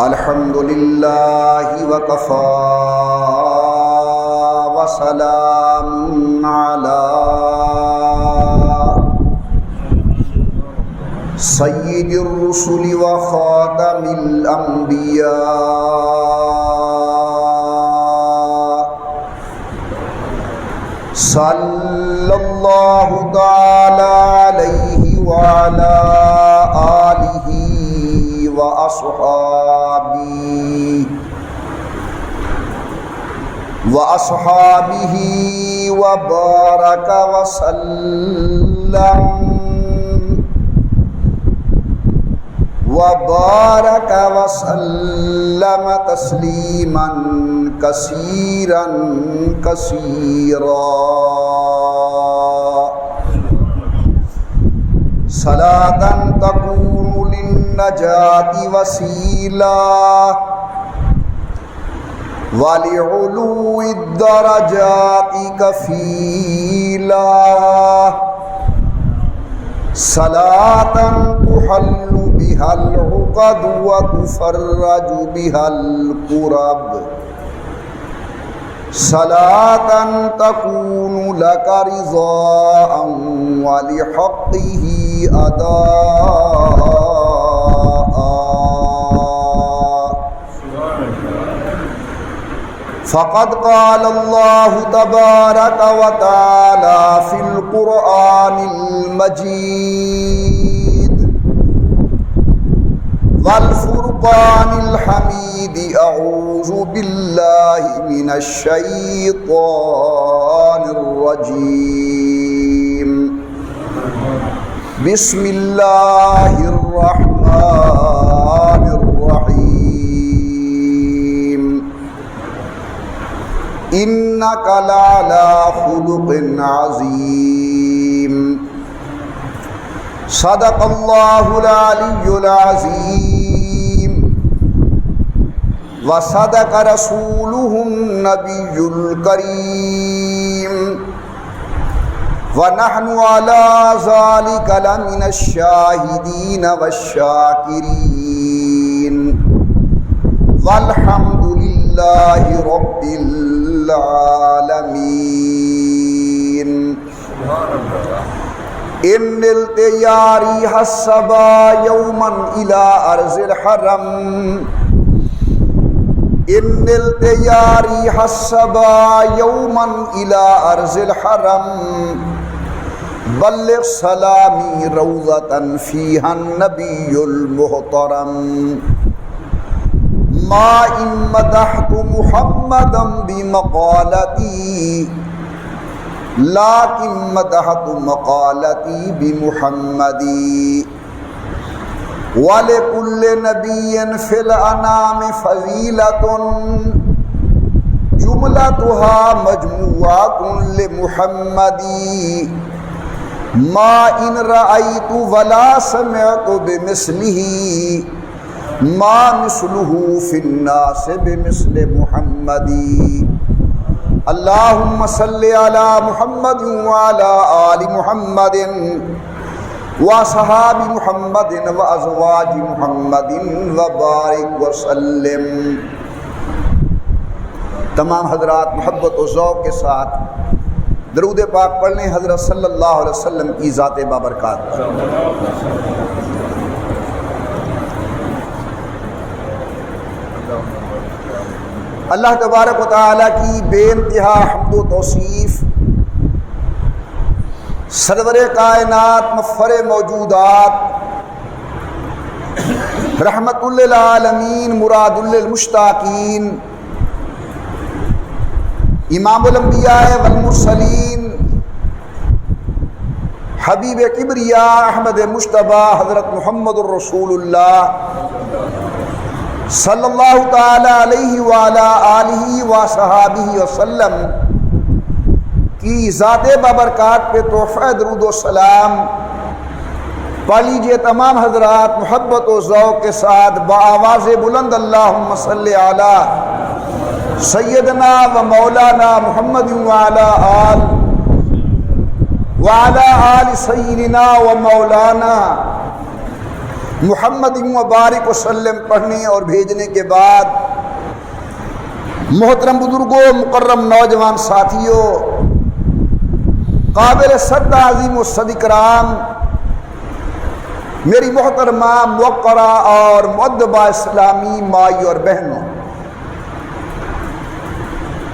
الحمد للہ وکفی وسلام علی سید الرسل وخاتم الانبیاء صلی اللہ تعالی علیہ وعلی آلہ وأصحابه وبارك وسلم تسليما كثيرا كثيرا صلاة تكون للنجاة وسيلة ولعلو الدرجات كفيلة صلاة تحل بها العقد وتفرج بها الكرب صلاة تكون لك رضاء ولحقه أداء فقد قال الله تبارك وتعالى في القرآن المجيد والفرقان الحميد أعوذ بالله من الشيطان الرجيم بسم الله الرحمن الرحيم إنك لعلى خلق عظيم صدق الله العلي العظيم وصدق رسوله النبي الكريم ونحن على ذلك لمن الشاهدين والشاكرين والحمد لله رب العالمين إن نلت يا ريح الصبا يوما إلى أرض الحرم إن نلت يا ريح الصبا يوما إلى أرض الحرم بلغ سلامي روضة فيها النبي المحترم ما إن مدحت محمدا بمقالتي لكن مدحت مقالتي بمحمدي ولكل نبي في الأنام فضيلة جملتها مجموعة لمحمدي ما إن رأيت ولا سمعت بمثله ما مثله في الناس بمثل محمدي اللهم صل على محمد وعلى آل محمد وصحاب محمد وأزواج محمد وبارك وسلم۔ تمام حضرات محبت و ذوق کے ساتھ درود پاک پڑھ لیں حضرت صلی اللہ علیہ وسلم کی ذات بابرکات پر۔ اللہ تبارک و تعالیٰ کی بے انتہا حمد و توصیف، سرور کائنات مفخر موجودات، رحمت للعالمین مراد للمشتاقین، امام الانبیاء والمرسلین، حبیب کبریاء احمد مجتبی حضرت محمد الرسول اللہ صلی اللہ تعالی علیہ وعلی آلہ وصحابہ وسلم کی ذات بابرکات پہ تحفہ درود و سلام پڑھ لیجئے تمام حضرات محبت و ذوق کے ساتھ بآواز بلند اللہم صلی علی سیدنا و مولانا محمد وعلی آل سیدنا و مولانا محمد مبارک وسلم پڑھنے اور بھیجنے کے بعد محترم بزرگوں، مکرم نوجوان ساتھیوں، قابل صد عظیم الصد کرام، میری محترمہ موقرہ اور مؤدبہ اسلامی مائی اور بہنوں،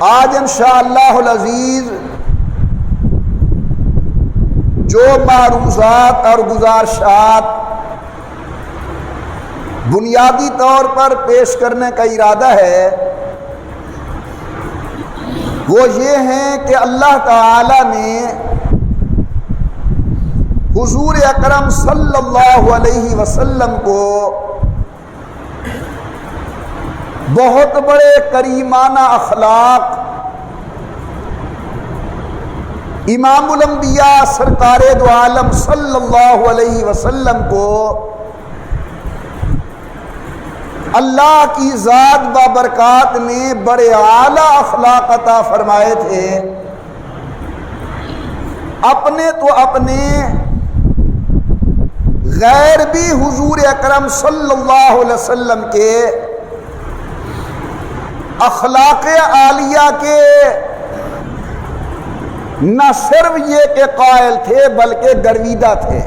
آج انشاءاللہ العزیز جو معروضات اور گزارشات بنیادی طور پر پیش کرنے کا ارادہ ہے وہ یہ ہیں کہ اللہ تعالی نے حضور اکرم صلی اللہ علیہ وسلم کو بہت بڑے کریمانہ اخلاق، امام الانبیاء سرکار دو عالم صلی اللہ علیہ وسلم کو اللہ کی ذات بابرکات نے بڑے اعلیٰ اخلاق عطا فرمائے تھے۔ اپنے تو اپنے، غیر بھی حضور اکرم صلی اللہ علیہ وسلم کے اخلاق عالیہ کے نہ صرف یہ کہ قائل تھے بلکہ گرویدہ تھے۔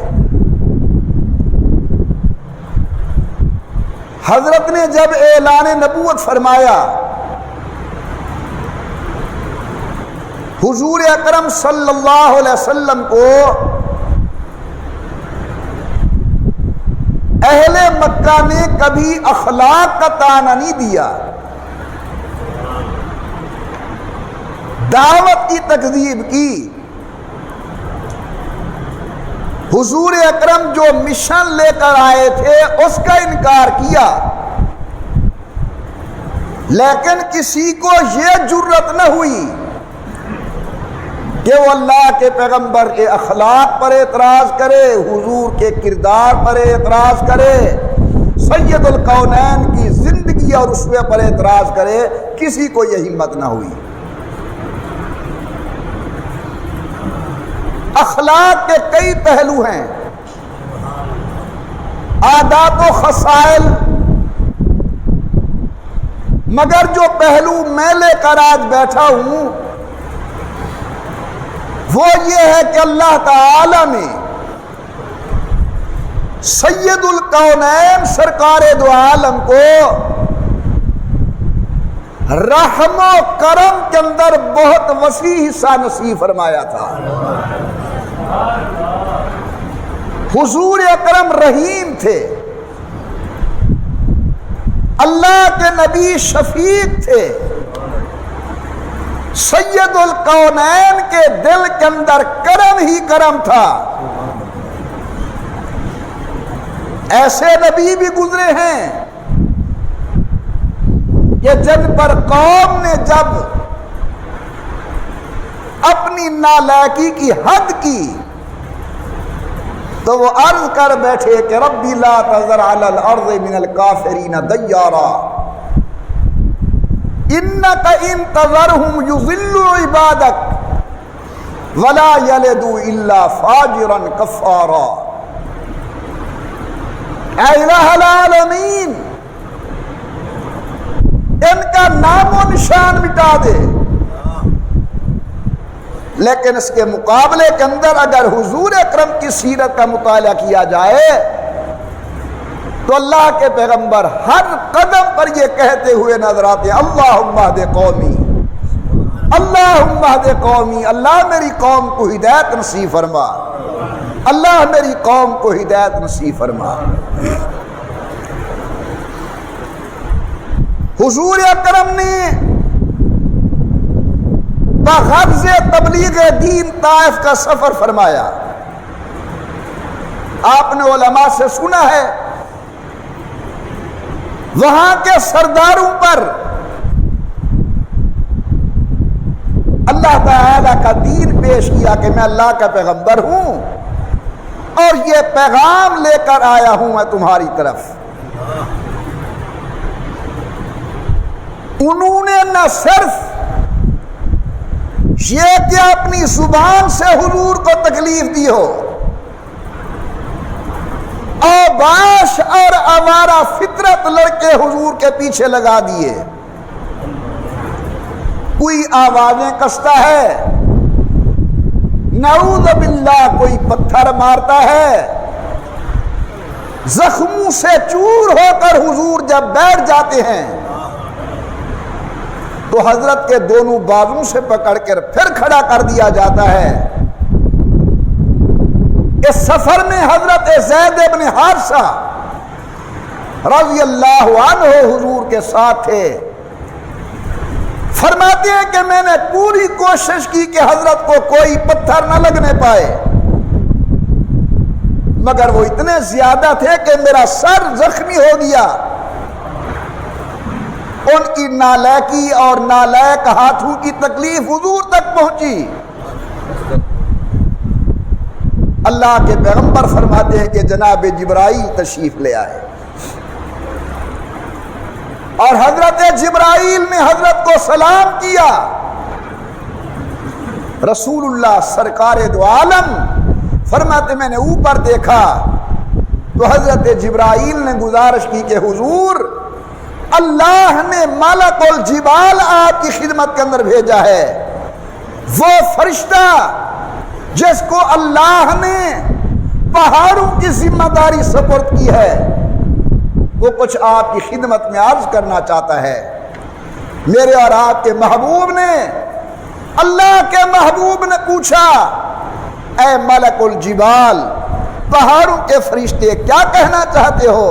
حضرت نے جب اعلان نبوت فرمایا، حضور اکرم صلی اللہ علیہ وسلم کو اہل مکہ نے کبھی اخلاق کا طعنہ نہیں دیا، دعوت کی تکذیب کی۔ حضور اکرم جو مشن لے کر آئے تھے اس کا انکار کیا، لیکن کسی کو یہ جرت نہ ہوئی کہ وہ اللہ کے پیغمبر کے اخلاق پر اعتراض کرے، حضور کے کردار پر اعتراض کرے، سید الکونین کی زندگی اور اسوے پر اعتراض کرے، کسی کو یہ ہمت نہ ہوئی۔ اخلاق کے کئی پہلو ہیں، عادات و خصائل، مگر جو پہلو میں لے کر آج بیٹھا ہوں وہ یہ ہے کہ اللہ تعالی نے سید الکونین سرکار دو عالم کو رحم و کرم کے اندر بہت وسیع حصہ نصیب فرمایا تھا۔ حضور اکرم رحیم تھے، اللہ کے نبی شفیق تھے، سید الکونین کے دل کے اندر کرم ہی کرم تھا۔ ایسے نبی بھی گزرے ہیں کہ جن پر قوم نے جب اپنی نالائکی کی حد کی تو وہ عرض کر بیٹھے کہ ربی لا تذر علی الارض من الکافرین دیارا انک ان تذرہم یضلوا عبادک ولا یلدوا الا فاجرا کفارا۔ اے الہ العالمین، ان کا نام و نشان مٹا دے، لیکن اس کے مقابلے کے اندر اگر حضور اکرم کی سیرت کا مطالعہ کیا جائے تو اللہ کے پیغمبر ہر قدم پر یہ کہتے ہوئے نظر آتے ہیں اللہم اہد قومی، اللہم اہد قومی، اللہ میری قوم کو ہدایت نصیب فرما، اللہ میری قوم کو ہدایت نصیب فرما۔ حضور اکرم نے بغرض تبلیغ دین طائف کا سفر فرمایا۔ آپ نے علماء سے سنا ہے وہاں کے سرداروں پر اللہ تعالی کا دین پیش کیا کہ میں اللہ کا پیغمبر ہوں اور یہ پیغام لے کر آیا ہوں میں تمہاری طرف۔ انہوں نے نہ صرف یہ کہ اپنی زبان سے حضور کو تکلیف دی ہو اور بعض بدمعاش اور آوارہ فطرت لڑکے حضور کے پیچھے لگا دیے. کوئی آوازیں کستا ہے، نعوذ باللہ کوئی پتھر مارتا ہے. زخموں سے چور ہو کر حضور جب بیٹھ جاتے ہیں تو حضرت کے دونوں بازوں سے پکڑ کر پھر کھڑا کر دیا جاتا ہے. اس سفر میں حضرت زید بن حارثہ رضی اللہ عنہ حضور کے ساتھ تھے. فرماتے ہیں کہ میں نے پوری کوشش کی کہ حضرت کو کوئی پتھر نہ لگنے پائے، مگر وہ اتنے زیادہ تھے کہ میرا سر زخمی ہو گیا. ان کی نالائکی اور نالائق ہاتھوں کی تکلیف حضور تک پہنچی. اللہ کے پیغمبر فرماتے ہیں کہ جناب جبرائیل تشریف لے آئے اور حضرت جبرائیل نے حضرت کو سلام کیا. رسول اللہ سرکار دو عالم فرماتے میں نے اوپر دیکھا تو حضرت جبرائیل نے گزارش کی کہ حضور اللہ نے ملک الجبال آپ کی خدمت کے اندر بھیجا ہے. وہ فرشتہ جس کو اللہ نے پہاڑوں کی ذمہ داری سپرد کی ہے وہ کچھ آپ کی خدمت میں عرض کرنا چاہتا ہے. میرے اور آپ کے محبوب نے، اللہ کے محبوب نے پوچھا اے ملک الجبال، پہاڑوں کے فرشتے کیا کہنا چاہتے ہو؟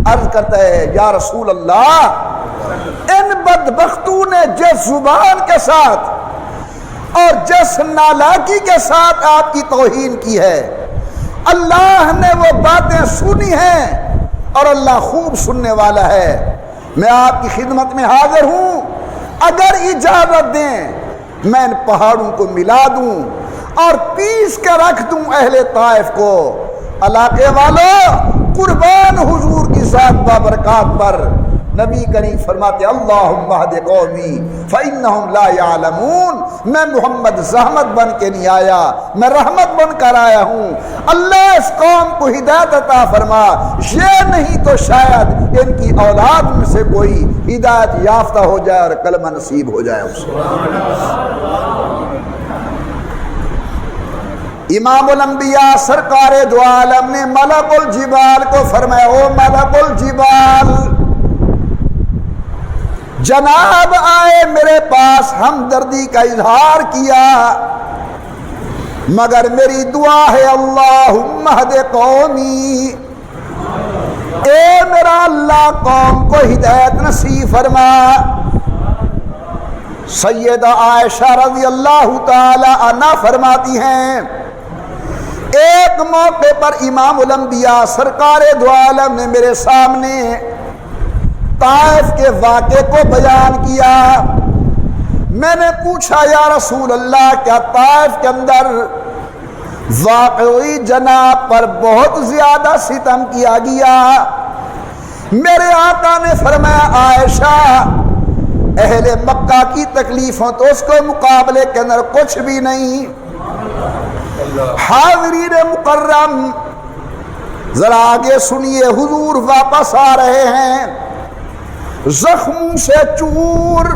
عرض کرتا ہے یا رسول اللہ، ان بدبختوں نے جس زبان کے ساتھ اور جس نالاکی کے ساتھ آپ کی توہین کی ہے، اللہ نے وہ باتیں سنی ہیں اور اللہ خوب سننے والا ہے. میں آپ کی خدمت میں حاضر ہوں، اگر اجازت دیں میں ان پہاڑوں کو ملا دوں اور پیس کے رکھ دوں اہل طائف کو. علاقے والوں قربان حضور کی ذات بابرکات پر. نبی کریم فرماتے اللہم اہد قومی فإنہم لا یعلمون. میں محمد زحمت بن کے نہیں آیا، میں رحمت بن کر آیا ہوں. اللہ اس قوم کو ہدایت عطا فرما، یہ نہیں تو شاید ان کی اولاد میں سے کوئی ہدایت یافتہ ہو جائے اور کلمہ نصیب ہو جائے اسے. امام الانبیاء سرکار دو عالم نے ملک الجبال کو فرمایا او ملک الجبال، جناب آئے میرے پاس ہمدردی کا اظہار کیا، مگر میری دعا ہے اللہم اہد قومی، اے میرا اللہ قوم کو ہدایت نصیب فرما. سیدہ عائشہ رضی اللہ تعالی عنہا فرماتی ہیں ایک موقع پر امام الانبیاء سرکار دو عالم نے میرے سامنے طائف کے واقعے کو بیان کیا. میں نے پوچھا یا رسول اللہ، کیا طائف کے اندر واقعی جناب پر بہت زیادہ ستم کیا گیا؟ میرے آقا نے فرمایا عائشہ، اہل مکہ کی تکلیفوں تو اس کو مقابلے کے اندر کچھ بھی نہیں. حاضرین مکرم ذرا آگے سنیے، حضور واپس آ رہے ہیں زخموں سے چور.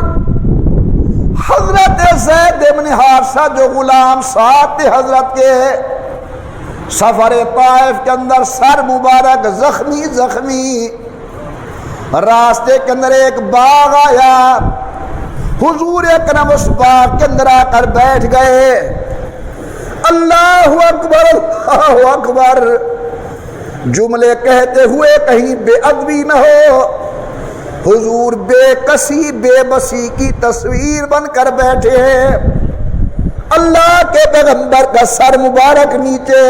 حضرت زید بن حارثہ جو غلام ساتھ تھے حضرت کے، سفر طائف کے اندر سر مبارک زخمی. راستے کے اندر ایک باغ آیا، حضور اکرم اس باغ کے اندر آ کر بیٹھ گئے. اللہ اکبر اللہ اکبر جملے کہتے ہوئے کہیں بے ادبی نہ ہو. حضور بے کسی بے بسی کی تصویر بن کر بیٹھے ہیں. اللہ کے پیغمبر کا سر مبارک نیچے،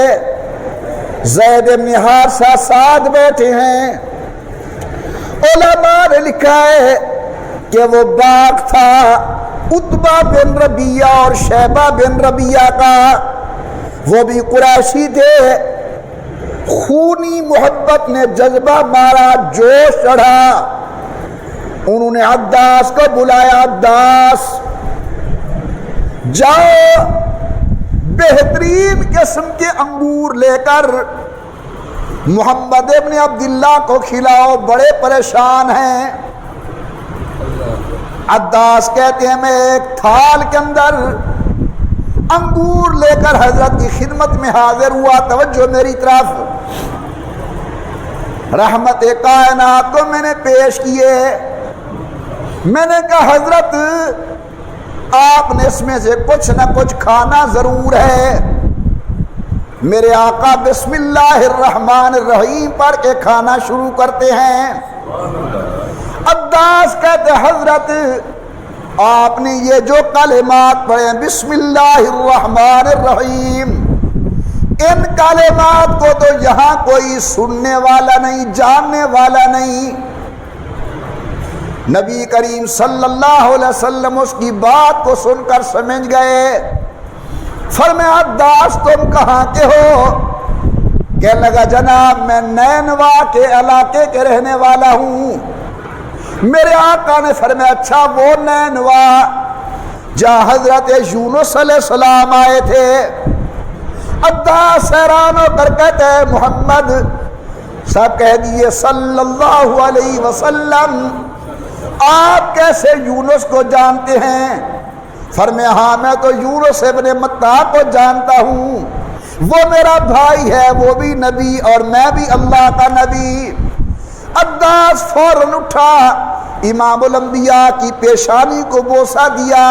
زید بن حارثہ ساتھ بیٹھے ہیں. علماء نے لکھا ہے کہ وہ باغ تھا عتبہ بن ربیعہ اور شیبہ بن ربیعہ کا. وہ بھی قریشی تھے. خونی محبت نے جذبہ مارا، جوش چڑھا. انہوں نے عداس کو بلایا، عداس جاؤ بہترین قسم کے انگور لے کر محمد ابن عبداللہ کو کھلاؤ، بڑے پریشان ہیں۔ عداس کہتے ہیں میں ایک تھال کے اندر انگور لے کر حضرت کی خدمت میں حاضر ہوا، توجہ میری طرف، رحمت کائنات کو میں نے پیش کیے۔ میں نے کہا حضرت آپ نے اس میں سے کچھ نہ کچھ کھانا ضرور ہے۔ میرے آقا بسم اللہ الرحمن الرحیم پڑھ کے کھانا شروع کرتے ہیں۔ عباس کہتے حضرت آپ نے یہ جو کلمات پڑھے بسم اللہ الرحمن الرحیم، ان کلمات کو تو یہاں کوئی سننے والا نہیں، جاننے والا نہیں۔ نبی کریم صلی اللہ علیہ وسلم اس کی بات کو سن کر سمجھ گئے۔ فرمایا عباس تم کہاں کے ہو؟ کہنے لگا جناب میں نینوا کے علاقے کے رہنے والا ہوں۔ میرے آقا نے فرمایا اچھا وہ نینوا جہاں حضرت یونس علیہ السلام آئے تھے۔ عباس حیران ہو کر کہتے ہیں محمد صاحب کہہ دیے صلی اللہ علیہ وسلم آپ کیسے یونس کو جانتے ہیں؟ فرمایا ہاں میں تو یونس ابن متیٰ کو جانتا ہوں، وہ میرا بھائی ہے، وہ بھی نبی اور میں بھی اللہ کا نبی۔ عباس فوراً اٹھا، امام الانبیاء کی پیشانی کو بوسہ دیا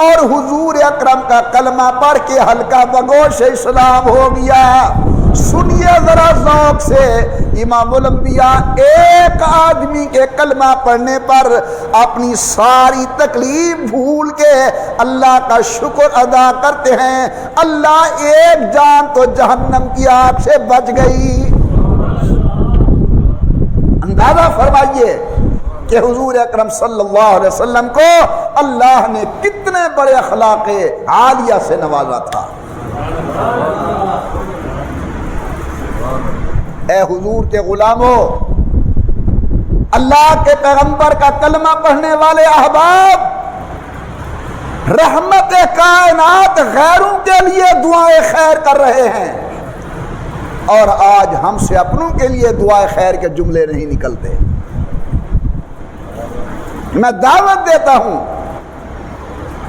اور حضور اکرم کا کلمہ پڑھ کے ہلکا بگوش اسلام ہو گیا۔ سنیے ذرا ذوق سے، امام الانبیاء ایک آدمی کے کلمہ پڑھنے پر اپنی ساری تکلیف بھول کے اللہ کا شکر ادا کرتے ہیں۔ اللہ ایک جان تو جہنم کی آگ سے بچ گئی۔ اندازہ فرمائیے کہ حضور اکرم صلی اللہ علیہ وسلم کو اللہ نے کتنے بڑے اخلاق عالیہ سے نوازا تھا۔ اے حضور کے غلاموں، اللہ کے پیغمبر کا کلمہ پڑھنے والے احباب رحمت کائنات غیروں کے لیے دعائیں خیر کر رہے ہیں، اور آج ہم سے اپنوں کے لیے دعائیں خیر کے جملے نہیں نکلتے۔ میں دعوت دیتا ہوں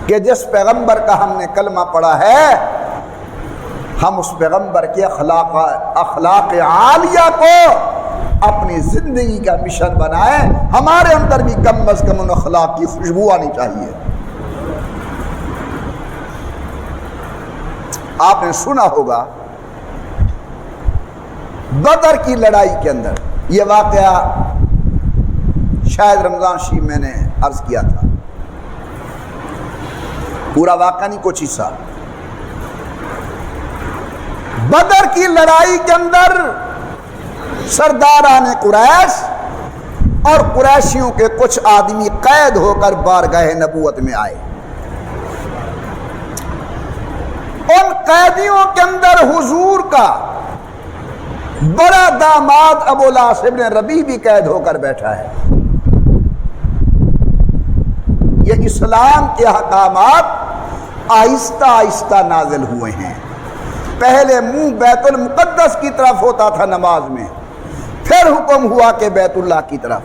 کہ جس پیغمبر کا ہم نے کلمہ پڑھا ہے ہم اس پیغمبر کے اخلاق عالیہ کو اپنی زندگی کا مشن بنائیں۔ ہمارے اندر بھی کم از کم ان اخلاق کی خوشبو آنی چاہیے۔ آپ نے سنا ہوگا بدر کی لڑائی کے اندر یہ واقعہ شاید رمضان شریف میں نے عرض کیا تھا، پورا واقعہ نہیں کچھ حصہ۔ بدر کی لڑائی کے اندر سرداران قریش اور قریشیوں کے کچھ آدمی قید ہو کر بارگاہ نبوت میں آئے۔ ان قیدیوں کے اندر حضور کا بڑا داماد ابو العاص ابن ربیع بھی قید ہو کر بیٹھا ہے۔ یہ اسلام کے احکامات آہستہ آہستہ نازل ہوئے ہیں۔ پہلے منہ بیت المقدس کی طرف ہوتا تھا نماز میں، پھر حکم ہوا کہ بیت اللہ کی طرف۔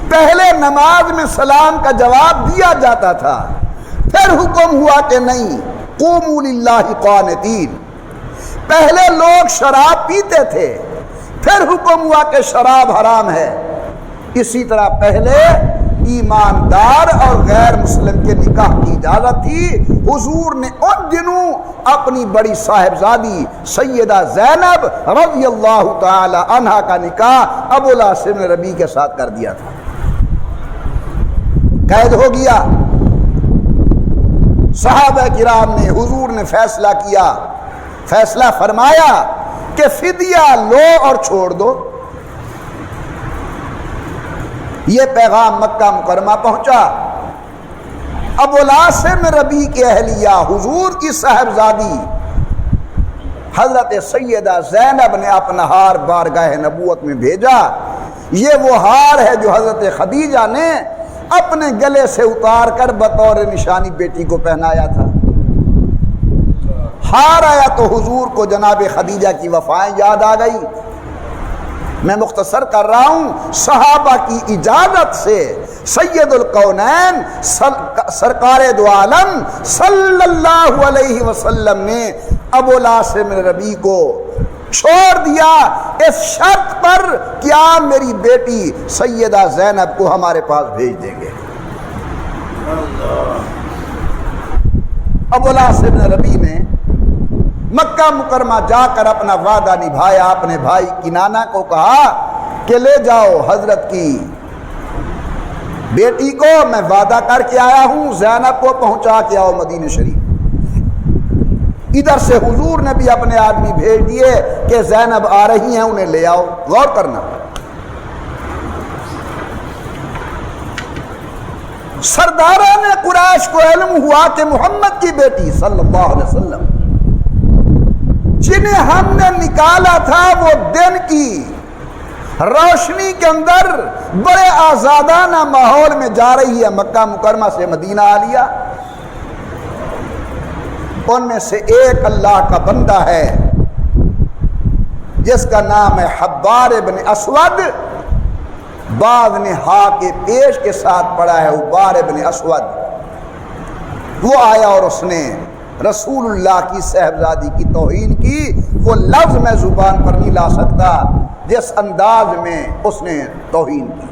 پہلے نماز میں سلام کا جواب دیا جاتا تھا، پھر حکم ہوا کہ نہیں، قوموا للہ قانتین۔ پہلے لوگ شراب پیتے تھے، پھر حکم ہوا کہ شراب حرام ہے۔ اسی طرح پہلے ایماندار اور غیر مسلم کے نکاح کی اجازت تھی۔ حضور نے ان دنوں اپنی بڑی صاحبزادی سیدہ زینب رضی اللہ تعالی عنہا کا نکاح ابو العاص بن ربیع کے ساتھ کر دیا تھا۔ قید ہو گیا۔ صحابہ کرام نے، حضور نے فیصلہ کیا، فیصلہ فرمایا کہ فدیہ لو اور چھوڑ دو۔ یہ پیغام مکہ مکرمہ پہنچا۔ ابو العاص بن ربیع کی اہلیہ حضور کی صاحبزادی حضرت سیدہ زینب نے اپنا ہار بارگاہ نبوت میں بھیجا۔ یہ وہ ہار ہے جو حضرت خدیجہ نے اپنے گلے سے اتار کر بطور نشانی بیٹی کو پہنایا تھا۔ ہار آیا تو حضور کو جناب خدیجہ کی وفائیں یاد آ گئی۔ میں مختصر کر رہا ہوں، صحابہ کی اجازت سے سید القونین سرکار دو عالم صلی اللہ علیہ وسلم نے ابو العاصم ربیع کو چھوڑ دیا اس شرط پر کہ آپ میری بیٹی سیدہ زینب کو ہمارے پاس بھیج دیں گے۔ ابو العاصم ربیع نے مکہ مکرمہ جا کر اپنا وعدہ نبھایا، اپنے بھائی کنانہ کو کہا کہ لے جاؤ حضرت کی بیٹی کو، میں وعدہ کر کے آیا ہوں، زینب کو پہنچا کے آؤ مدینہ شریف۔ ادھر سے حضور نے بھی اپنے آدمی بھیج دیے کہ زینب آ رہی ہیں، انہیں لے آؤ۔ غور کرنا، سرداران قریش کو علم ہوا کہ محمد کی بیٹی صلی اللہ علیہ وسلم جنہیں ہم نے نکالا تھا وہ دن کی روشنی کے اندر بڑے آزادانہ ماحول میں جا رہی ہے مکہ مکرمہ سے مدینہ عالیہ۔ ان میں سے ایک اللہ کا بندہ ہے جس کا نام ہے حبار ابن اسود، بعض نے ہا کے پیش کے ساتھ پڑھا ہے حبار ابن اسود۔ وہ آیا اور اس نے رسول اللہ کی صاحبزادی کی توہین کی۔ وہ لفظ میں زبان پر نہیں لا سکتا جس انداز میں اس نے توہین کی۔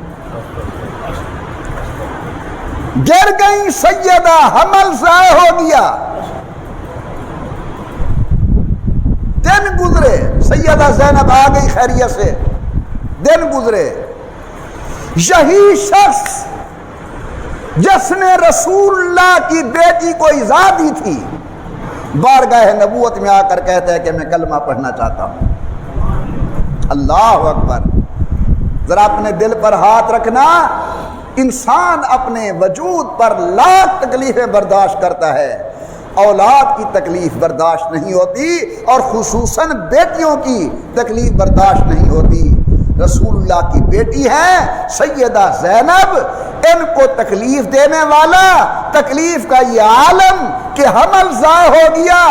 گر گئی سیدہ، حمل ضائع ہو گیا۔ دن گزرے، سیدہ زینب آ گئی خیریت سے، دن گزرے، یہی شخص جس نے رسول اللہ کی بیٹی کو ایذا دی تھی بارگاہ نبوت میں آ کر کہتا ہے کہ میں کلمہ پڑھنا چاہتا ہوں۔ اللہ اکبر، ذرا اپنے دل پر ہاتھ رکھنا، انسان اپنے وجود پر لاکھ تکلیفیں برداشت کرتا ہے، اولاد کی تکلیف برداشت نہیں ہوتی، اور خصوصاً بیٹیوں کی تکلیف برداشت نہیں ہوتی۔ رسول اللہ کی بیٹی ہے سیدہ زینب، ان کو تکلیف دینے والا، تکلیف کا یہ عالم کہ حمل ضائع ہو گیا،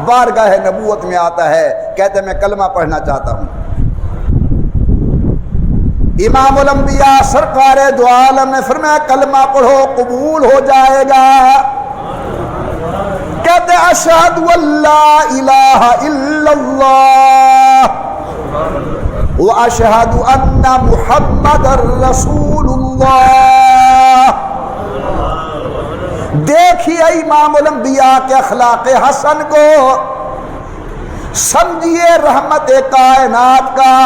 بارگاہ نبوت میں آتا ہے، کہتے میں کلمہ پڑھنا چاہتا ہوں۔ امام الانبیاء سرکار دو عالم نے فرمایا کلمہ پڑھو قبول ہو جائے گا۔ کہتے اشہد واللہ الہ الا اللہ واشہد ان محمد رسول اللہ۔ دیکھیے امام الانبیاء کے اخلاق حسن کو، سمجھیے رحمت کائنات کا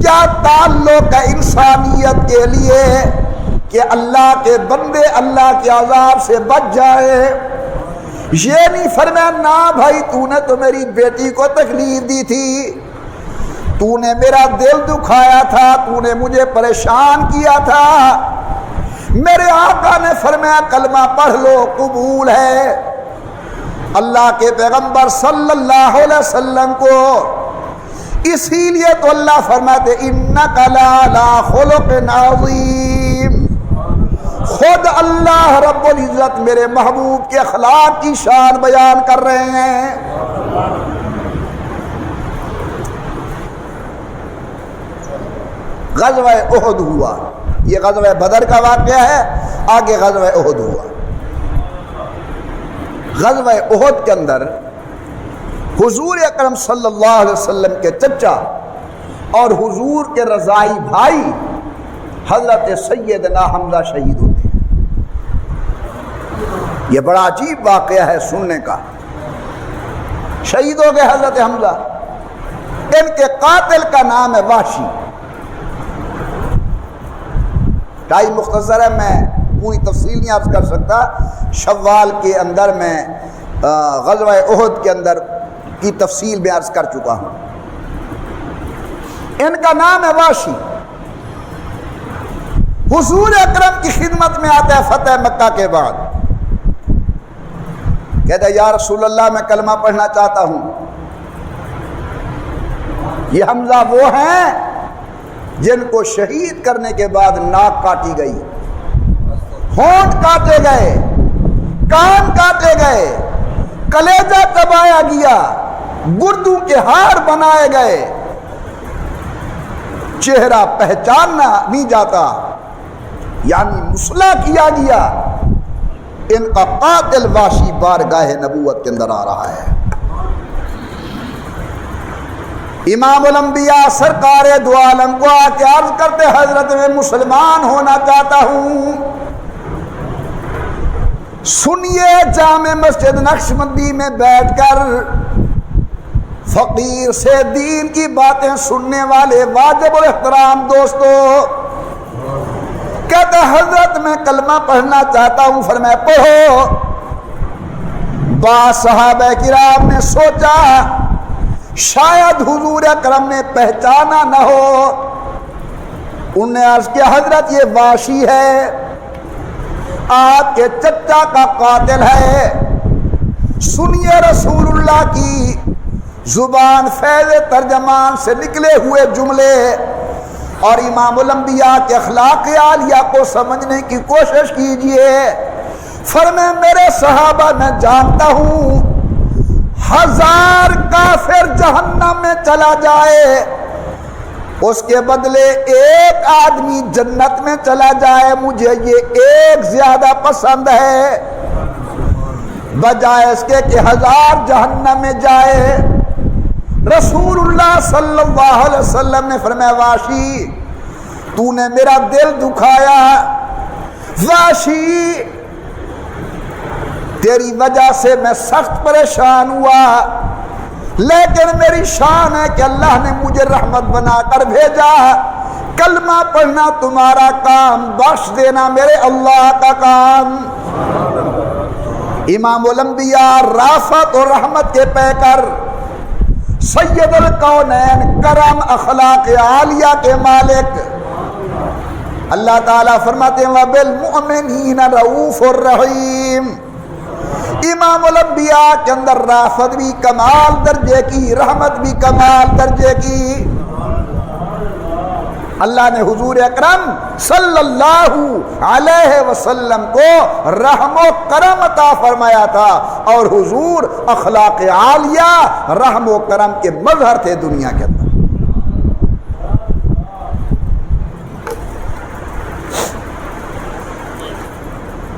کیا تعلق ہے انسانیت کے لیے کہ اللہ کے بندے اللہ کے عذاب سے بچ جائے۔ یہ نہیں فرمایا نا بھائی تو نے تو میری بیٹی کو تکلیف دی تھی، تو نے میرا دل دکھایا تھا، تو نے مجھے پریشان کیا تھا، میرے آقا نے فرمایا کلمہ پڑھ لو قبول ہے۔ اللہ کے پیغمبر صلی اللہ علیہ وسلم کو اسی لیے تو اللہ فرماتے انک لعلی خلق عظیم، خود اللہ رب العزت میرے محبوب کے اخلاق کی شان بیان کر رہے ہیں۔ غزوہ احد ہوا، یہ غزوہ بدر کا واقعہ ہے، آگے غزوہ احد ہوا۔ غزوہ احد کے اندر حضور اکرم صلی اللہ علیہ وسلم کے چچا اور حضور کے رضائی بھائی حضرت سیدنا حمزہ شہید ہوتے ہیں۔ یہ بڑا عجیب واقعہ ہے سننے کا۔ شہید ہو گئے حضرت حمزہ، ان کے قاتل کا نام ہے وحشی۔ ٹائم مختصر ہے، میں پوری تفصیل نہیں عرض کر سکتا۔ شوال کے اندر میں غزوہ احد کے اندر کی تفصیل میں عرض کر چکا ہوں۔ ان کا نام ہے وحشی۔ حضور اکرم کی خدمت میں آتا ہے فتح مکہ کے بعد، کہتا ہے یا رسول اللہ میں کلمہ پڑھنا چاہتا ہوں۔ یہ حمزہ وہ ہیں جن کو شہید کرنے کے بعد ناک کاٹی گئی، ہونٹ کاٹے گئے، کان کاٹے گئے، کلیجہ چبایا گیا، گردوں کے ہار بنائے گئے، چہرہ پہچاننا نہیں جاتا، یعنی مصلح کیا گیا، ان کا قاتل واشی بارگاہ نبوت کے اندر آ رہا ہے۔ امام الانبیاء سرکار دو عالم کو آ کے عرض کرتے، حضرت میں مسلمان ہونا چاہتا ہوں، سنیے جامع مسجد نقشبندی میں بیٹھ کر فقیر سے دین کی باتیں سننے والے واجب الاحترام دوستو، کہتے حضرت میں کلمہ پڑھنا چاہتا ہوں۔ فرمایا پڑھو۔ بعض صحابہ کرام نے سوچا شاید حضور اکرم نے پہچانا نہ ہو، انہوں نے عرض کیا حضرت یہ واشی ہے، آپ کے چچا کا قاتل ہے، سنیے رسول اللہ کی زبان فیض ترجمان سے نکلے ہوئے جملے اور امام الانبیاء کے اخلاق عالیہ کو سمجھنے کی کوشش کیجئے۔ فرمائے میرے صحابہ میں جانتا ہوں 1000 کافر جہنم میں چلا جائے، اس کے بدلے ایک آدمی جنت میں چلا جائے، مجھے یہ ایک زیادہ پسند ہے بجائے اس کے کہ 1000 جہنم میں جائے۔ رسول اللہ صلی اللہ علیہ وسلم نے فرمایا واشی تو نے میرا دل دکھایا، واشی تیری وجہ سے میں سخت پریشان ہوا، لیکن میری شان ہے کہ اللہ نے مجھے رحمت بنا کر بھیجا، کلمہ پڑھنا تمہارا کام، بخش دینا میرے اللہ کا کام۔ امام الانبیاء رافت اور رحمت کے پیکر، سید الکونین، کرم اخلاق عالیہ کے مالک، اللہ تعالیٰ فرماتے ہیں وَبِالْمُؤْمِنِينَ رَؤُوفٌ الرحیم۔ امام الانبیاء کے اندر رافت بھی کمال درجے کی، رحمت بھی کمال درجے کی۔ اللہ نے حضور اکرم صلی اللہ علیہ وسلم کو رحم و کرم عطا فرمایا تھا، اور حضور اخلاق عالیہ رحم و کرم کے مظہر تھے دنیا کے اندر۔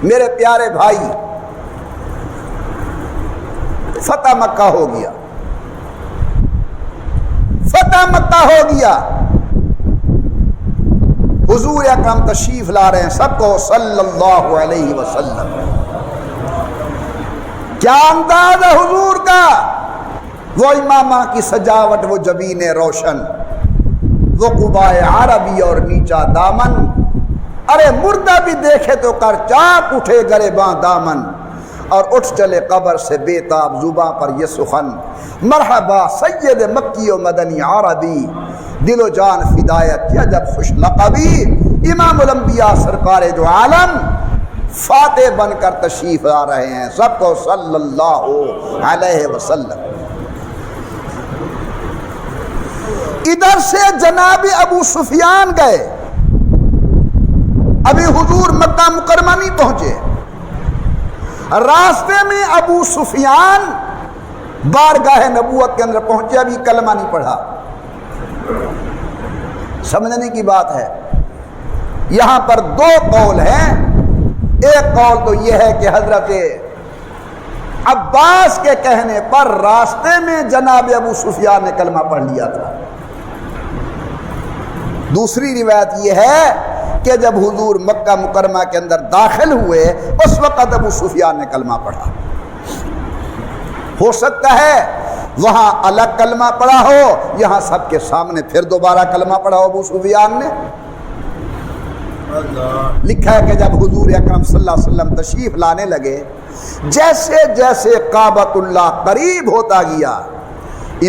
میرے پیارے بھائی، فتح مکہ ہو گیا، فتح مکہ ہو گیا، حضور اکرم تشریف لا رہے ہیں، سب کو صلی اللہ علیہ وسلم۔ کیا انداز ہے حضور کا، وہ امامہ کی سجاوٹ، وہ جبین روشن، وہ قبائے عربی اور نیچا دامن، ارے مردہ بھی دیکھے تو کر چاک اٹھے گریباں دامن، اور اٹھ چلے قبر سے بے تاب زباں پر یہ سخن، مرحبا سید مکی و مدنی عربی، دل و جان فدایت کیا جب خوش لقبی۔ امام الانبیاء سرکار جو عالم فاتح بن کر تشریف آ رہے ہیں، سب کو صلی اللہ علیہ وسلم۔ ادھر سے جناب ابو سفیان گئے، ابھی حضور مکہ مکرمہ نہیں پہنچے، راستے میں ابو سفیان بارگاہ نبوت کے اندر پہنچے، ابھی کلمہ نہیں پڑھا۔ سمجھنے کی بات ہے، یہاں پر دو قول ہیں۔ ایک قول تو یہ ہے کہ حضرت عباس کے کہنے پر راستے میں جناب ابو سفیان نے کلمہ پڑھ لیا تھا۔ دوسری روایت یہ ہے کہ جب حضور مکہ مکرمہ کے اندر داخل ہوئے اس وقت ابو سفیان نے کلمہ پڑھا۔ ہو سکتا ہے وہاں الگ کلمہ پڑھا ہو، یہاں سب کے سامنے پھر دوبارہ کلمہ پڑھا ہو ابو سفیان نے۔ لکھا ہے کہ جب حضور اکرم صلی اللہ علیہ وسلم تشریف لانے لگے، جیسے جیسے کعبۃ اللہ قریب ہوتا گیا،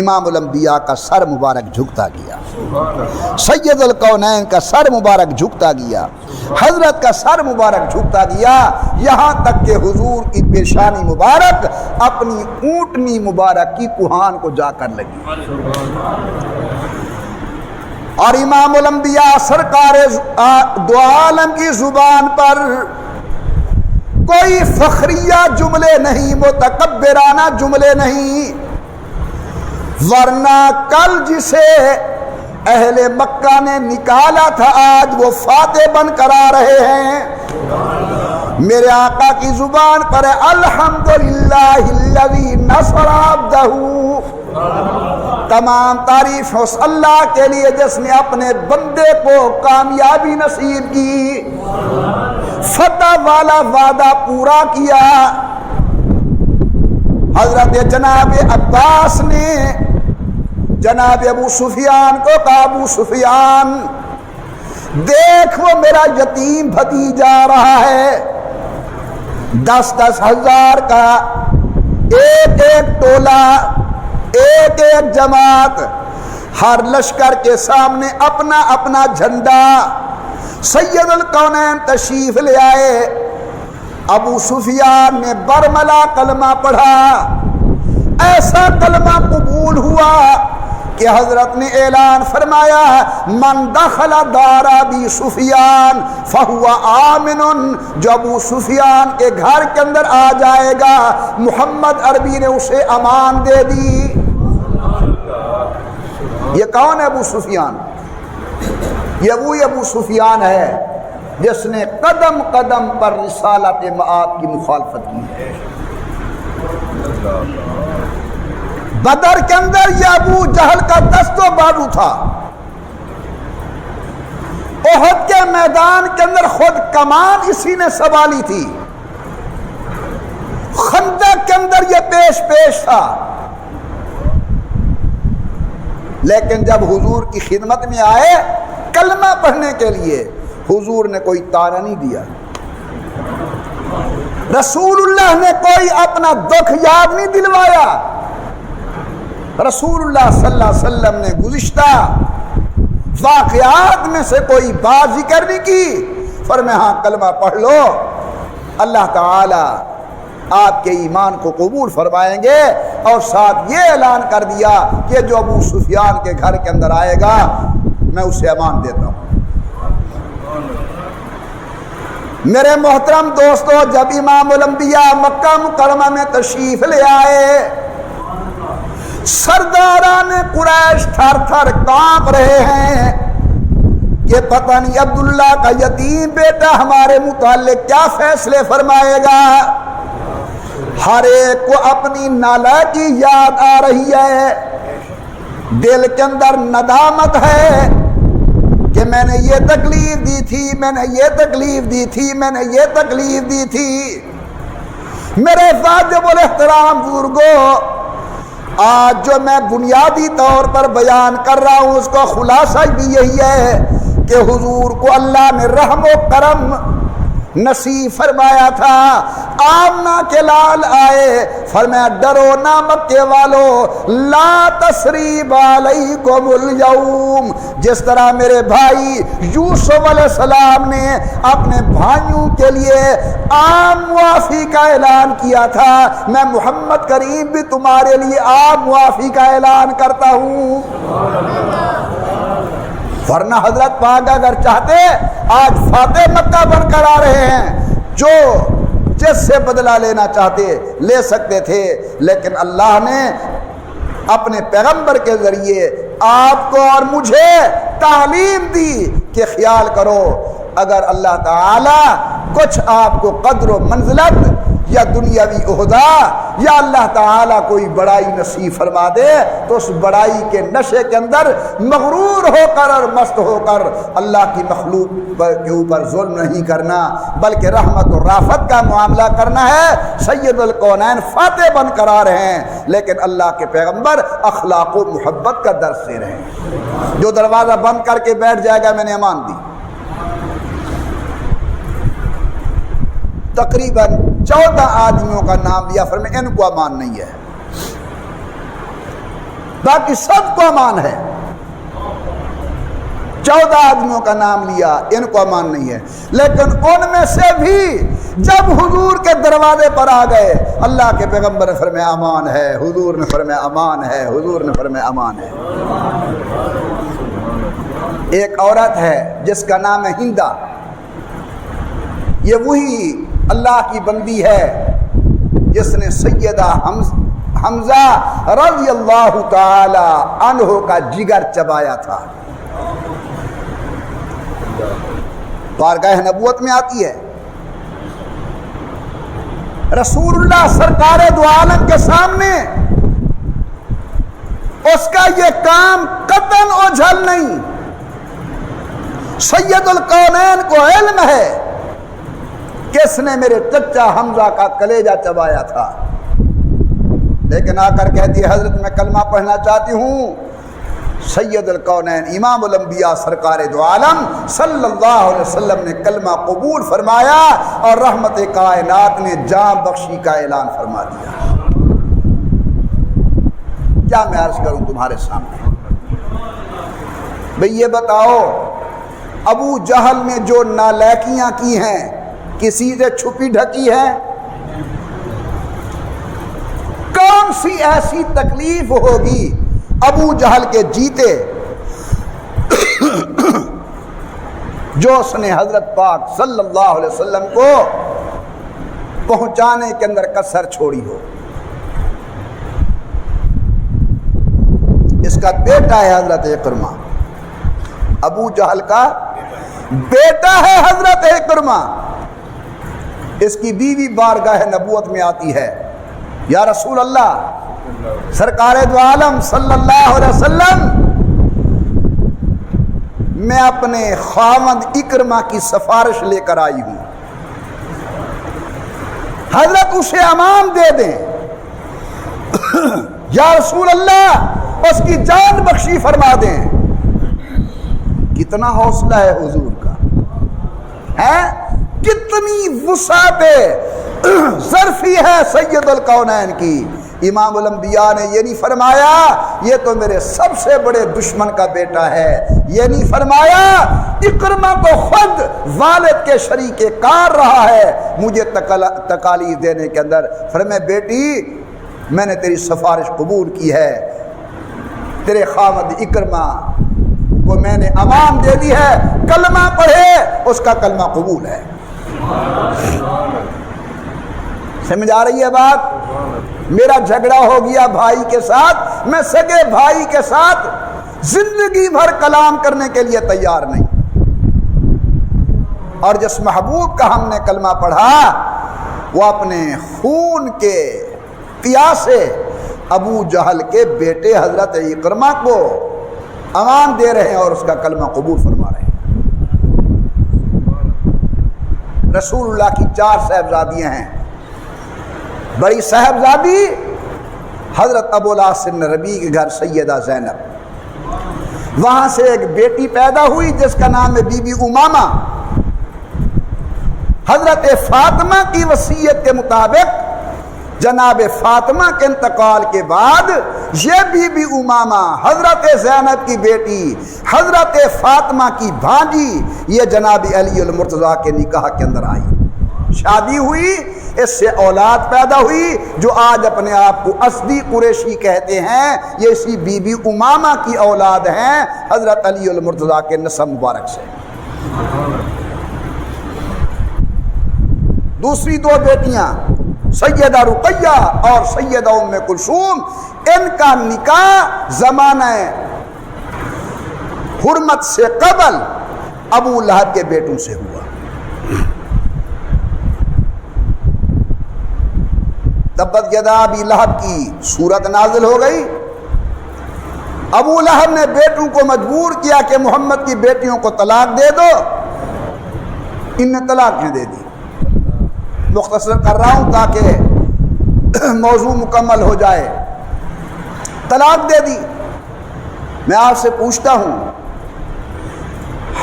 امام الانبیاء کا سر مبارک جھکتا گیا، سید الکونین کا سر مبارک جھکتا گیا، حضرت کا سر مبارک جھکتا گیا، یہاں تک کہ حضور کی پیشانی مبارک اپنی اونٹنی مبارک کی کوہان کو جا کر لگی، اور امام الانبیاء سرکار دو عالم کی زبان پر کوئی فخریہ جملے نہیں، متکبرانہ جملے نہیں، ورنہ کل جسے اہل مکہ نے نکالا تھا، آج وہ فاتح بن کر آ رہے ہیں۔ میرے آقا کی زبان پر ہے الحمدللہ الذی نصر عبدہ، تمام تعریف اس اللہ کے لیے جس نے اپنے بندے کو کامیابی نصیب کی، فتح والا وعدہ پورا کیا۔ حضرت جناب عباس نے جناب ابو سفیان کو کہا، ابو سفیان دیکھ وہ میرا یتیم بھتیجا آ رہا ہے، 10-10 ہزار کا ایک ایک ٹولہ، ایک ایک جماعت، ہر لشکر کے سامنے اپنا اپنا جھنڈا۔ سید الکونین تشریف لے آئے، ابو سفیان نے برملا کلمہ پڑھا، ایسا کلمہ قبول ہوا کہ حضرت نے اعلان فرمایا من دخل دار ابی سفیان فہو آمن، جو ابو سفیان کے گھر کے اندر آ جائے گا محمد عربی نے اسے امان دے دی۔ یہ کون ہے ابو سفیان؟ یہ وہی ابو سفیان ہے جس نے قدم قدم پر رسالت مآب کی مخالفت کی۔ بدر کے اندر یہ ابو جہل کا دست و بازو تھا، احد کے میدان کے اندر خود کمان اسی نے سنبھالی تھی، خندق کے اندر یہ پیش تھا، لیکن جب حضور کی خدمت میں آئے کلمہ پڑھنے کے لیے، حضور نے کوئی تانا نہیں دیا، رسول اللہ نے کوئی اپنا دکھ یاد نہیں دلوایا، رسول اللہ صلی اللہ علیہ وسلم نے گزشتہ واقعات میں سے کوئی بات ذکر نہیں کی، فرمایا ہاں کلمہ پڑھ لو، اللہ تعالی آپ کے ایمان کو قبول فرمائیں گے، اور ساتھ یہ اعلان کر دیا کہ جو ابو سفیان کے گھر کے اندر آئے گا میں اسے امان دیتا ہوں۔ میرے محترم دوستو، جب امام الانبیاء مکہ مکرمہ میں تشریف لے آئے، سرداران قریش تھر تھر کانپ رہے ہیں کہ پتہ نہیں عبداللہ کا یتیم بیٹا ہمارے متعلق کیا فیصلے فرمائے گا۔ ہر ایک کو اپنی نالا کی یاد آ رہی ہے، دل کے اندر ندامت ہے کہ میں نے یہ تکلیف دی تھی، میں نے یہ تکلیف دی تھی، میں نے یہ تکلیف دی تھی۔ میرے واجب الاحترام بزرگوں، آج جو میں بنیادی طور پر بیان کر رہا ہوں اس کا خلاصہ بھی یہی ہے کہ حضور کو اللہ نے رحم و کرم نصیب فرمایا تھا۔ آمنہ کے لال آئے، فرمایا ڈرو نہ مکے والو، لا تثریب علیکم اليوم، جس طرح میرے بھائی یوسف علیہ السلام نے اپنے بھائیوں کے لیے عام معافی کا اعلان کیا تھا، میں محمد کریم بھی تمہارے لیے عام معافی کا اعلان کرتا ہوں۔ ورنہ حضرت پاک اگر چاہتے آج فاتح مکہ بن کر آ رہے ہیں، جو جس سے بدلہ لینا چاہتے لے سکتے تھے، لیکن اللہ نے اپنے پیغمبر کے ذریعے آپ کو اور مجھے تعلیم دی کہ خیال کرو، اگر اللہ تعالی کچھ آپ کو قدر و منزلت یا دنیاوی عہدہ یا اللہ تعالیٰ کوئی بڑائی نصیب فرما دے تو اس بڑائی کے نشے کے اندر مغرور ہو کر اور مست ہو کر اللہ کی مخلوق کے اوپر ظلم نہیں کرنا، بلکہ رحمت و رافت کا معاملہ کرنا ہے۔ سید الکونین فاتح بن کر آ رہے ہیں، لیکن اللہ کے پیغمبر اخلاق و محبت کا درس دے رہے ہیں۔ جو دروازہ بند کر کے بیٹھ جائے گا میں نے امان دی۔ تقریباً 14 آدمیوں کا نام لیا، فرمایا ان کو امان نہیں ہے، باقی سب کو امان ہے۔ 14 آدمیوں کا نام لیا، ان کو امان نہیں ہے، لیکن ان میں سے بھی جب حضور کے دروازے پر آ گئے، اللہ کے پیغمبر نے فرمایا امان ہے، حضور نے فرمایا امان ہے، حضور نے فرمایا امان ہے۔ ایک عورت ہے جس کا نام ہے ہندا، یہ وہی اللہ کی بندی ہے جس نے سیدہ حمزہ رضی اللہ تعالی عنہ کا جگر چبایا تھا۔ بارگاہ نبوت میں آتی ہے، رسول اللہ سرکار دو عالم کے سامنے اس کا یہ کام قطعاً اوجھل نہیں۔ سید الکونین کو علم ہے کس نے میرے چچا حمزہ کا کلیجہ چبایا تھا، لیکن آ کر کہتی ہے حضرت میں کلمہ پڑھنا چاہتی ہوں۔ سید الکونین امام الانبیاء سرکار دو عالم صلی اللہ علیہ وسلم نے کلمہ قبول فرمایا اور رحمت کائنات نے جان بخشی کا اعلان فرما دیا۔ کیا میں عرض کروں تمہارے سامنے؟ بھئی یہ بتاؤ، ابو جہل نے جو نالائکیاں کی ہیں کسی سے چھپی ڈھکی ہے؟ کون سی ایسی تکلیف ہوگی ابو جہل کے جیتے جو اس نے حضرت پاک صلی اللہ علیہ وسلم کو پہنچانے کے اندر کسر چھوڑی ہو؟ اس کا بیٹا ہے حضرت اکرمہ، ابو جہل کا بیٹا ہے حضرت اکرمہ۔ اس کی بیوی بارگاہ نبوت میں آتی ہے، یا رسول اللہ سرکار دو عالم صلی اللہ علیہ وسلم، میں اپنے خاوند اکرمہ کی سفارش لے کر آئی ہوں، حضرت اسے امان دے دیں۔ یا رسول اللہ اس کی جان بخشی فرما دیں۔ کتنا حوصلہ ہے حضور کا، ہے کتنی وسعت ظرفی ہے سید الکونین کی۔ امام الانبیاء نے یہ نہیں فرمایا یہ تو میرے سب سے بڑے دشمن کا بیٹا ہے، یہ نہیں فرمایا اکرمہ کو خود والد کے شریک کار رہا ہے مجھے تکالیف دینے کے اندر۔ فرمایا بیٹی میں نے تیری سفارش قبول کی ہے، تیرے خاوند اکرمہ کو میں نے امان دے دی ہے، کلمہ پڑھے اس کا کلمہ قبول ہے۔ سمجھ آ رہی ہے بات؟ میرا جھگڑا ہو گیا بھائی کے ساتھ، میں سگے بھائی کے ساتھ زندگی بھر کلام کرنے کے لیے تیار نہیں، اور جس محبوب کا ہم نے کلمہ پڑھا وہ اپنے خون کے پیاسے ابو جہل کے بیٹے حضرت اکرمہ کو امان دے رہے ہیں اور اس کا کلمہ قبول فرما رہے ہیں۔ رسول اللہ کی 4 صاحبزادیاں ہیں، بڑی صاحبزادی حضرت ابو العاصم ربیع کے گھر سیدہ زینب، وہاں سے ایک بیٹی پیدا ہوئی جس کا نام ہے بی بی امامہ۔ حضرت فاطمہ کی وصیت کے مطابق جناب فاطمہ کے انتقال کے بعد یہ بی بی امامہ حضرت زینب کی بیٹی حضرت فاطمہ کی بھانجی یہ جناب علی المرتضیٰ کے نکاح کے اندر آئی، شادی ہوئی، اس سے اولاد پیدا ہوئی جو آج اپنے آپ کو اسدی قریشی کہتے ہیں، یہ اسی بی بی امامہ کی اولاد ہیں حضرت علی المرتضیٰ کے نسب مبارک سے۔ دوسری 2 بیٹیاں سیدہ رقیہ اور سیدہ ام کلثوم، ان کا نکاح زمانہ حرمت سے قبل ابو لہب کے بیٹوں سے ہوا۔ تبت یدا ابی لہب کی صورت نازل ہو گئی، ابو لہب نے بیٹوں کو مجبور کیا کہ محمد کی بیٹیوں کو طلاق دے دو، ان نے طلاقیں دے دی۔ مختصر کر رہا ہوں تاکہ موضوع مکمل ہو جائے۔ طلاق دے دی۔ میں آپ سے پوچھتا ہوں،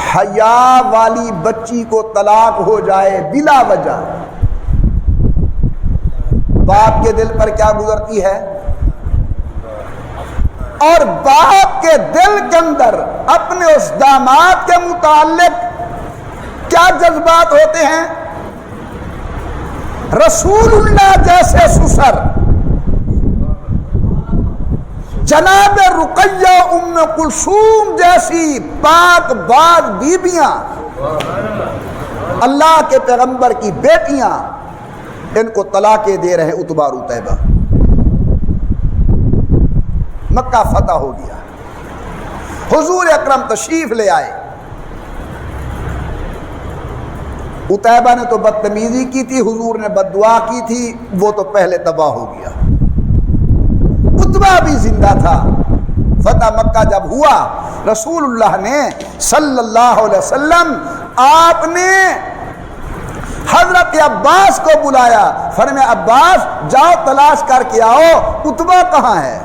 حیا والی بچی کو طلاق ہو جائے بلا وجہ، باپ کے دل پر کیا گزرتی ہے؟ اور باپ کے دل کے اندر اپنے اس داماد کے متعلق کیا جذبات ہوتے ہیں؟ رسول اللہ جیسے سسر، جناب رقیہ ام کلثوم جیسی پاک باز بیبیاں، اللہ کے پیغمبر کی بیٹیاں، ان کو طلاقیں دے رہے عتبہ اور عتیبہ۔ مکہ فتح ہو گیا، حضور اکرم تشریف لے آئے. عتیبہ نے تو بدتمیزی کی تھی، حضور نے بد دعا کی تھی، وہ تو پہلے تباہ ہو گیا. عتبہ بھی زندہ تھا. فتح مکہ جب ہوا، رسول اللہ نے صلی اللہ علیہ وسلم آپ نے حضرت عباس کو بلایا. فرمایا عباس جاؤ تلاش کر کے آؤ عتبہ کہاں ہے.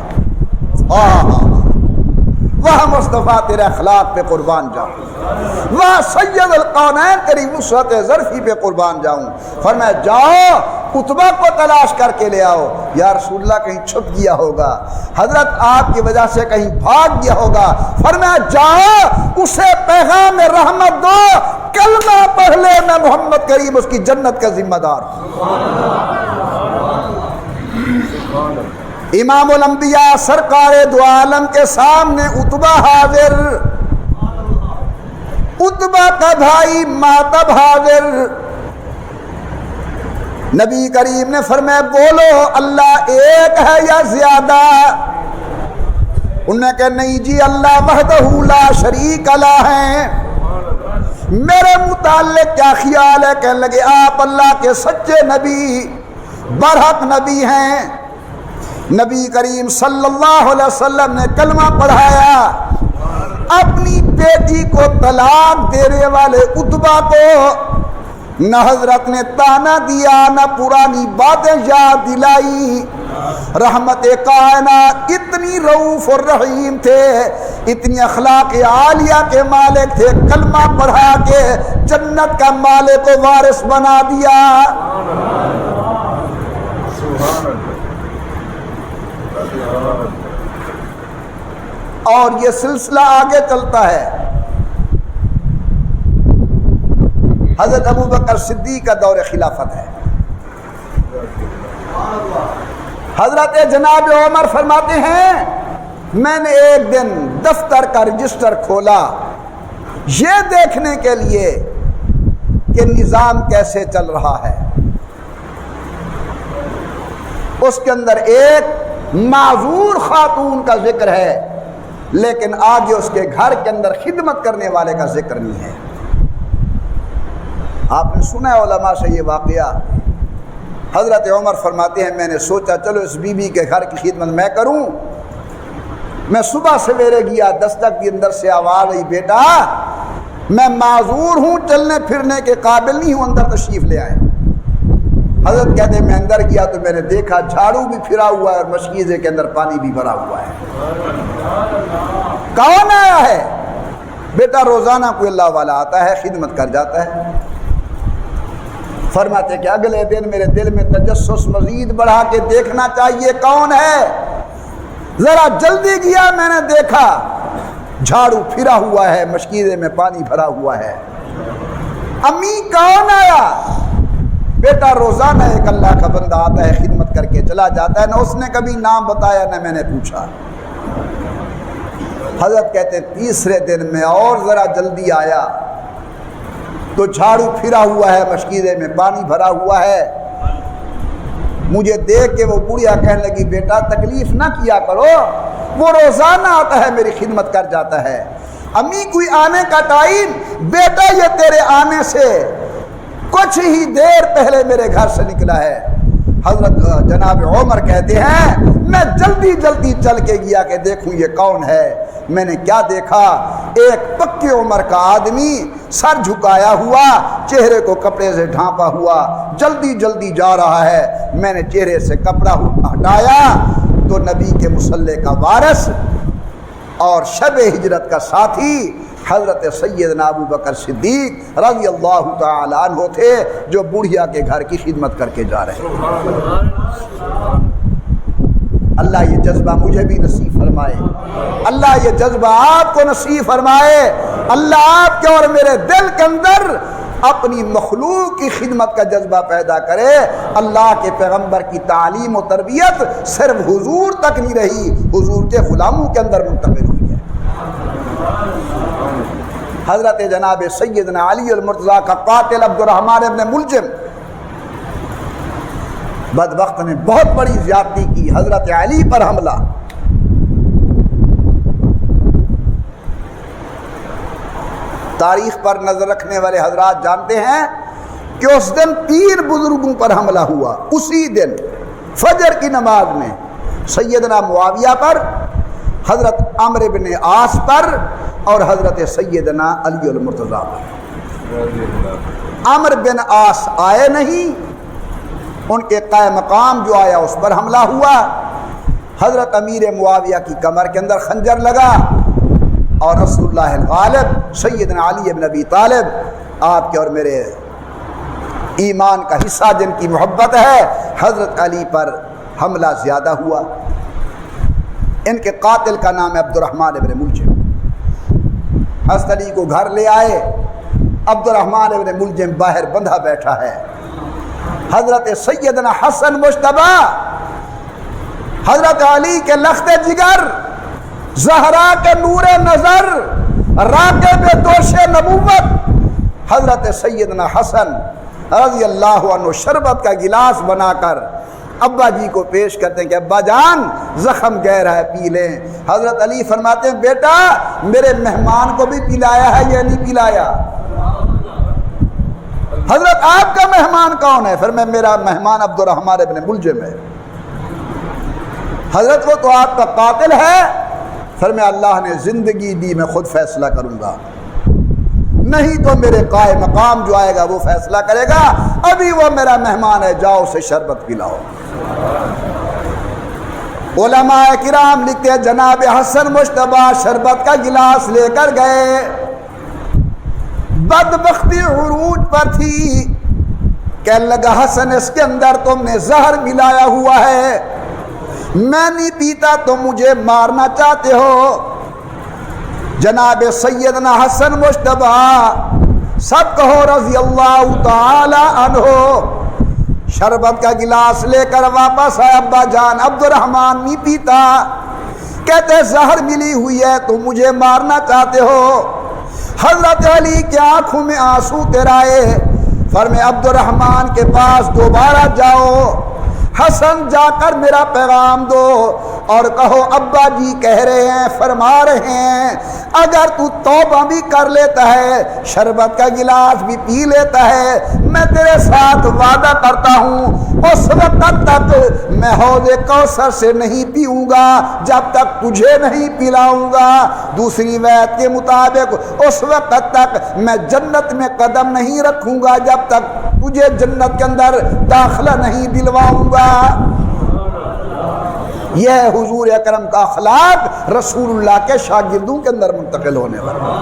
وہ مصطفیٰ تیرے اخلاق پہ قربان جاؤں، وہ سید القونین تیری وسعت ظرفی پہ قربان جاؤں. فرمایا جاؤ عتبہ کو تلاش کر کے لے آؤ. یا رسول اللہ کہیں چھپ گیا ہوگا، حضرت آپ کی وجہ سے کہیں بھاگ گیا ہوگا. فرمایا جاؤ اسے پیغام رحمت دو، کلمہ پڑھ لے، میں محمد کریم اس کی جنت کا ذمہ دار ہوں. امام الانبیاء سرکار دو عالم کے سامنے عتبہ حاضر، عتبہ کا بھائی ماتب حاضر. نبی کریم نے فرمایا بولو اللہ ایک ہے یا زیادہ؟ انہوں نے کہا نہیں جی اللہ وحدہ لا شریک لہ ہیں. میرے متعلق کیا خیال ہے؟ کہنے لگے آپ اللہ کے سچے نبی، برحق نبی ہیں. نبی کریم صلی اللہ علیہ وسلم نے کلمہ پڑھایا. اپنی بیٹی کو طلاق دینے والے عتبہ کو نہ حضرت نے تانا دیا نہ پرانی باتیں یاد دلائی. رحمت کائنات اتنی رؤوف اور رحیم تھے، اتنی اخلاق عالیہ کے مالک تھے، کلمہ پڑھا کے جنت کا مالک و وارث بنا دیا. اور یہ سلسلہ آگے چلتا ہے. حضرت ابوبکر صدیق کا دور خلافت ہے. حضرت جناب عمر فرماتے ہیں میں نے ایک دن دفتر کا رجسٹر کھولا یہ دیکھنے کے لیے کہ نظام کیسے چل رہا ہے. اس کے اندر ایک معذور خاتون کا ذکر ہے، لیکن آگے اس کے گھر کے اندر خدمت کرنے والے کا ذکر نہیں ہے. آپ نے سنا ہے علماء سے یہ واقعہ. حضرت عمر فرماتے ہیں میں نے سوچا چلو اس بی بی کے گھر کی خدمت میں کروں. میں صبح سویرے گیا، دستک کے اندر سے آواز آئی بیٹا میں معذور ہوں، چلنے پھرنے کے قابل نہیں ہوں، اندر تشریف لے آئے. حضرت کہتے ہیں میں اندر گیا تو میں نے دیکھا جھاڑو بھی پھرا ہوا ہے اور مشکیزے کے اندر پانی بھی بھرا ہوا ہے. کون آیا ہے؟ بیٹا روزانہ کوئی اللہ والا آتا ہے خدمت کر جاتا ہے. فرماتے کہ اگلے دن میرے دل میں تجسس مزید بڑھا کے دیکھنا چاہیے کون ہے. ذرا جلدی گیا، میں نے دیکھا جھاڑو پھرا ہوا ہے، مشکیزے میں پانی بھرا ہوا ہے. امی کون آیا؟ بیٹا روزانہ ایک اللہ کا بندہ آتا ہے خدمت کر کے چلا جاتا ہے، نہ اس نے کبھی نام بتایا نہ میں نے پوچھا. حضرت کہتے تیسرے دن میں اور ذرا جلدی آیا تو جھاڑو پھرا ہوا ہے، مشکیزے میں پانی بھرا ہوا ہے. مجھے دیکھ کے وہ بڑھیا کہنے لگی بیٹا تکلیف نہ کیا کرو، وہ روزانہ آتا ہے میری خدمت کر جاتا ہے. امی کوئی آنے کا ٹائم؟ بیٹا یہ تیرے آنے سے کچھ ہی دیر پہلے میرے گھر سے نکلا ہے. حضرت جناب عمر کہتے ہیں میں جلدی جلدی چل کے گیا کہ دیکھوں یہ کون ہے. میں نے کیا دیکھا، ایک پکی عمر کا آدمی سر جھکایا ہوا، چہرے کو کپڑے سے ڈھانپا ہوا، جلدی جلدی جا رہا ہے. میں نے چہرے سے کپڑا ہٹایا تو نبی کے مصلی کا وارث اور شب ہجرت کا ساتھی حضرت سیدنا ابوبکر صدیق رضی اللہ تعالی عنہ تھے، جو بڑھیا کے گھر کی خدمت کر کے جا رہے ہیں. اللہ یہ جذبہ مجھے بھی نصیب فرمائے، اللہ یہ جذبہ آپ کو نصیب فرمائے. اللہ آپ کے اور میرے دل کے اندر اپنی مخلوق کی خدمت کا جذبہ پیدا کرے. اللہ کے پیغمبر کی تعلیم و تربیت صرف حضور تک نہیں رہی، حضور کے غلاموں کے اندر منتقل ہوئی ہے. حضرت جناب سیدنا علی المرتضیٰ کا قاتل عبد الرحمن ابن ملجم بدبخت نے بہت بڑی زیادتی کی، حضرت علی پر حملہ. تاریخ پر نظر رکھنے والے حضرات جانتے ہیں کہ اس دن 3 بزرگوں پر حملہ ہوا. اسی دن فجر کی نماز میں سیدنا معاویہ پر، حضرت عمرو بن عاص پر اور حضرت سیدنا علی المرتضیٰ پر. عمرو بن عاص آئے نہیں، ان کے قائم مقام جو آیا اس پر حملہ ہوا. حضرت امیر معاویہ کی کمر کے اندر خنجر لگا اور رسول اللہ الغالب سیدنا علی بن ابی طالب، آپ کے اور میرے ایمان کا حصہ جن کی محبت ہے، حضرت علی پر حملہ زیادہ ہوا. ان کے قاتل کا نام ہے عبد الرحمن ابن ملجم. حضرت علی کو گھر لے آئے، عبد الرحمن ابن ملجم باہر بندھا بیٹھا ہے. حضرت سیدنا حسن مجتبی، حضرت علی کے لخت جگر، زہرا کے نور نظر، راکب دوش نبوت، حضرت سیدنا حسن رضی اللہ عنہ شربت کا گلاس بنا کر ابا جی کو پیش کرتے ہیں کہ ابا جان زخم گہرا ہے، پی لیں. حضرت علی فرماتے ہیں بیٹا میرے مہمان کو بھی پلایا ہے یا نہیں پلایا؟ حضرت آپ کا مہمان کون ہے؟ پھر میرا مہمان عبد الرحمن ابن ملجم ہے. حضرت وہ تو آپ کا قاتل ہے. پھر میں اللہ نے زندگی دی، میں خود فیصلہ کروں گا، نہیں تو میرے قائم مقام جو آئے گا وہ فیصلہ کرے گا. ابھی وہ میرا مہمان ہے، جاؤ اسے شربت پلاؤ. علماء کرام لکھتے ہیں جناب حسن مجتبی شربت کا گلاس لے کر گئے. بدبختی عروج پر تھی، کہنے لگا حسن اس کے اندر تم نے زہر ملایا ہوا ہے، میں نہیں پیتا، تم مجھے مارنا چاہتے ہو. جناب سیدنا حسن مجتبی سب کہو رضی اللہ تعالی عنہ شربت کا گلاس لے کر واپس آئے. ابا جان عبد الرحمن نہیں پیتا، کہتے زہر ملی ہوئی ہے، تم مجھے مارنا چاہتے ہو. حضرت علی کی آنکھوں میں آنسو تیرائے. فرمائے عبد الرحمن کے پاس دوبارہ جاؤ، حسن جا کر میرا پیغام دو اور کہو ابا جی کہہ رہے ہیں، فرما رہے ہیں اگر تو توبہ بھی کر لیتا ہے، شربت کا گلاس بھی پی لیتا ہے، میں تیرے ساتھ وعدہ کرتا ہوں اس وقت تک میں حوض کوثر سے نہیں پیوں گا جب تک تجھے نہیں پلاؤں گا. دوسری روایت کے مطابق اس وقت تک میں جنت میں قدم نہیں رکھوں گا جب تک تجھے جنت کے اندر داخلہ نہیں دلواؤں گا. یہ ہے حضور اکرم کا اخلاق رسول اللہ کے شاگردوں کے اندر منتقل ہونے والا.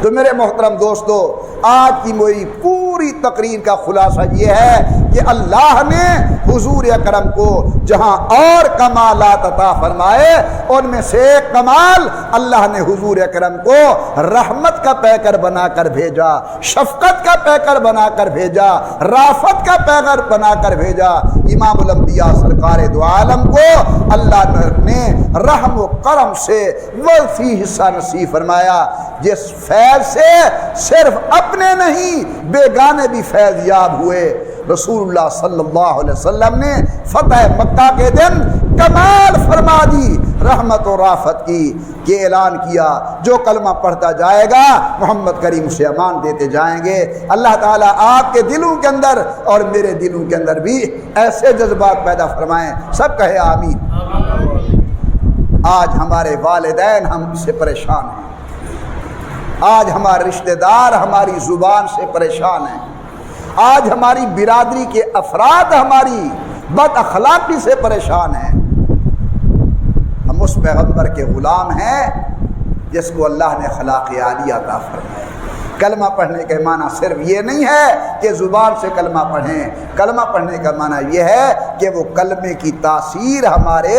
تو میرے محترم دوستو، آج کی میری پوری تقریر کا خلاصہ یہ ہے کہ اللہ نے حضور اکرم کو جہاں اور کمالات عطا فرمائے، ان میں سے ایک کمال اللہ نے حضور اکرم کو رحمت کا پیکر بنا کر بھیجا، شفقت کا پیکر بنا کر بھیجا، رافت کا پیکر بنا کر بھیجا. امام الانبیاء سرکار دو عالم کو اللہ نے رحم و کرم سے وسیع حصہ نصیب فرمایا، جس فیض سے صرف اپنے نہیں بیگانے بھی فیض یاب ہوئے. رسول اللہ صلی اللہ علیہ وسلم نے فتح مکہ کے دن کمال فرما دی رحمت و رافت کی، کہ اعلان کیا جو کلمہ پڑھتا جائے گا محمد کریم سے امان دیتے جائیں گے. اللہ تعالیٰ آپ کے دلوں کے اندر اور میرے دلوں کے اندر بھی ایسے جذبات پیدا فرمائیں. سب کہے آمین. آج ہمارے والدین ہم سے پریشان ہیں، آج ہمارے رشتہ دار ہماری زبان سے پریشان ہیں، آج ہماری برادری کے افراد ہماری بد اخلاقی سے پریشان ہیں. ہم اس پیغمبر کے غلام ہیں جس کو اللہ نے اخلاق عالیہ عطا فرمایا. کلمہ پڑھنے کا معنی صرف یہ نہیں ہے کہ زبان سے کلمہ پڑھیں، کلمہ پڑھنے کا معنی یہ ہے کہ وہ کلمے کی تاثیر ہمارے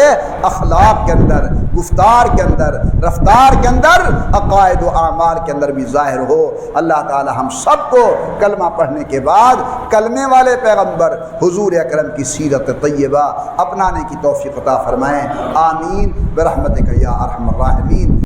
اخلاق کے اندر، گفتار کے اندر، رفتار کے اندر، عقائد و اعمال کے اندر بھی ظاہر ہو. اللہ تعالی ہم سب کو کلمہ پڑھنے کے بعد کلمے والے پیغمبر حضور اکرم کی سیرت طیبہ اپنانے کی توفیق عطا فرمائیں. آمین برحمتک یا ارحم الراحمین.